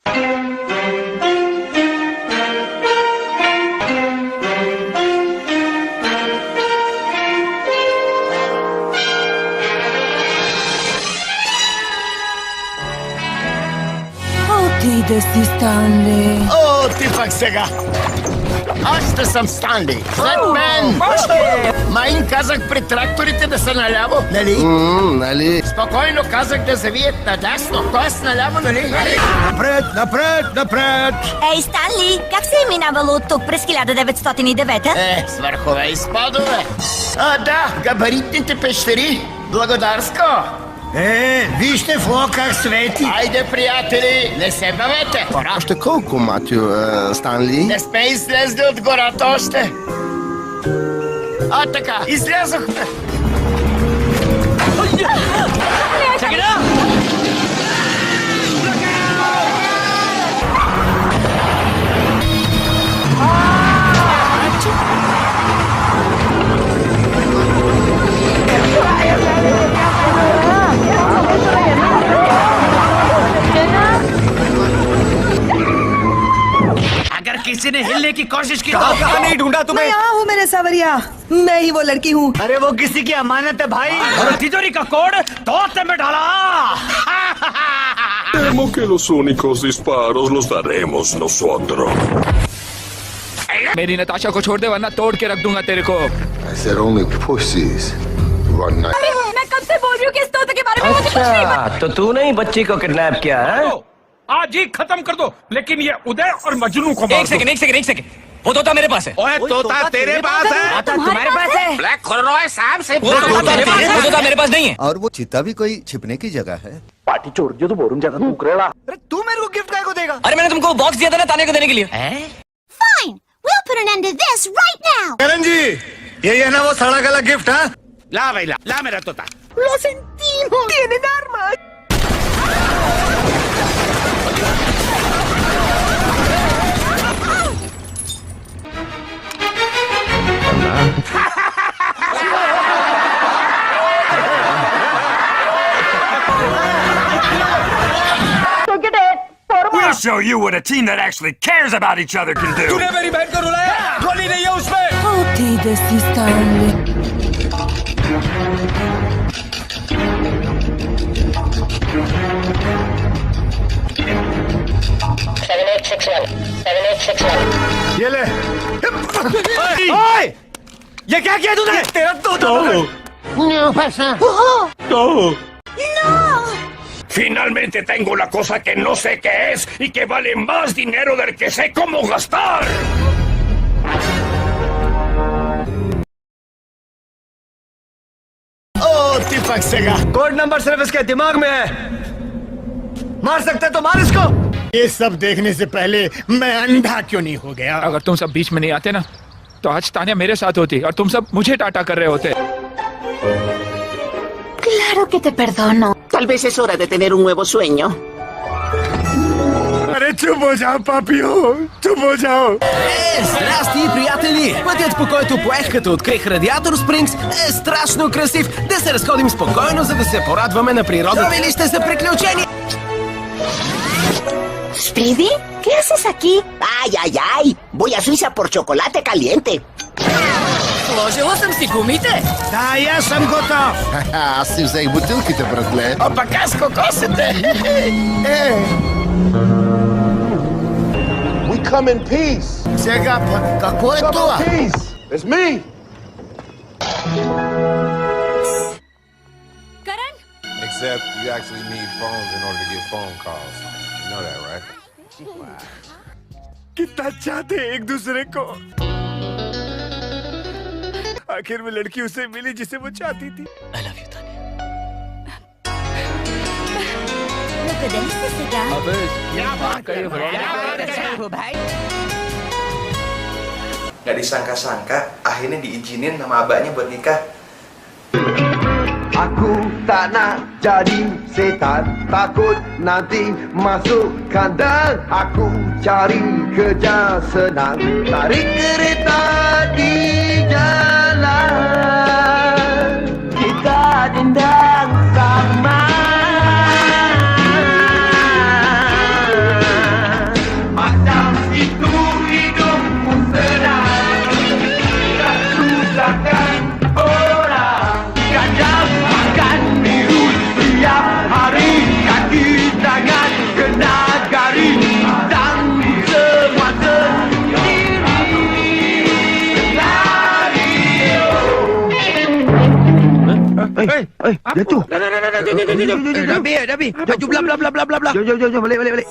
Отиде си, Станли. О, ти пък сега! Аз ще съм Станли. След мен! Майн казах при тракторите да са наляво, нали? Нали? Спокойно казах да завият надясно, т.е. наляво, нали? Напред, напред, напред! Ей, Станли, как се е минавало от тук през 1909? С върхове и спадове. Да, габаритните пещери. Благодарско! Вижте в как свети! Айде, приятели, не се бавете! Още колко, Матю, Станли? Не сме излезли от гората още. Така, излязохме. अगर किसी ने हिलने की कोशिश की तो कहाँ नहीं ढूंढा मैं तुम्हें? यहाँ हूँ मेरे सावरिया, मैं ही वो लड़की हूँ। अरे वो किसी की अमानत है भाई और तिजोरी का कोड दोस्त में डाला Temo que los únicos disparos los daremos nosotros. मेरी नताशा को छोड़ दे वरना तोड़ के रख दूंगा तेरे को। I said only pussies run night. मैं कब से बोल रही हूँ कि इस तोते के बारे में मुझे कुछ नहीं पता। तो तूने ही बच्ची को किडनैप किया है? आज ही खत्म कर दो, लेकिन ये उदय और मजनू को मार दो। एक सेकंड। वो तोता मेरे पास है। ओए तोता तेरे पास है तुम्हारे पास है? ब्लैक खोल शाम से वो तोता मेरे पास नहीं है। और वो चिता भी कोई छिपने की जगह है। पार्टी छोड़ दियो तो बोरूं ज्यादा तू करेला। अरे तू मेरे को गिफ्ट काय को देगा अरे मैंने तुमको बॉक्स दिया था ना ताने को देने के लिए। Fine, we'll put an end to this right now. करण जी ये है ना वो सड़क वाला गिफ्ट हाँ ला भाई ला मेरा तोता Lo sentimos. Tienen armas. We'll show you what a team that actually cares about each other can do. तूने मेरी बहन को रुलाया, गोली नहीं है उसमें। Отиде си, Станли. ये ले ओए ये क्या किया तूने तेरा तोता Finalmente tengo la cosa que no sé qué es y que vale más dinero del que sé cómo gastar. ती पक सेगा। कोड नंबर सिर्फ इसके दिमाग में है मार सकते तो मार इसको ये सब देखने से पहले मैं अंधा क्यों नहीं हो गया? अगर तुम सब बीच में नहीं आते ना तो आज तानिया मेरे साथ होती और तुम सब मुझे टाटा कर रहे होते। Claro que te perdono. Tal vez es hora de tener un nuevo sueño. अरे चुप हो जाओ पापियो, चुप हो जाओ। Здрасти, приятели! Пътят, по който поех като открих Радиатор Спрингс, е страшно красив. Да се разходим спокойно, за да се порадваме на природата. Или ще са приключения? Speedy, ¿qué haces aquí? ¡Ay, ay, ay! Voy a Suiza por chocolate caliente. Сложила съм си гумите. Да, и аз съм готов. Аз си взех бутилките, братле. Пък аз кокосите. We come in peace. Сега пък, какво е това? Peace. It's me. Karan? Except you actually need phones in order to get phone calls. You know that, right? कितना चाहते एक दूसरे को। आखिर में लड़की उसे मिली जिसे वो चाहती थी। I love you, Tania. Накъде ли сте сега? Gak disangka-sangka akhirnya diizinin sama abahnya buat nikah. Aku tak nak jadi setan, takut nanti masuk kandang. Aku cari kerja senang, tarik kereta di jalan. Kita dendang sama. Jatuh. Dah habis. Baju bla bla bla bla bla. Jom, balik.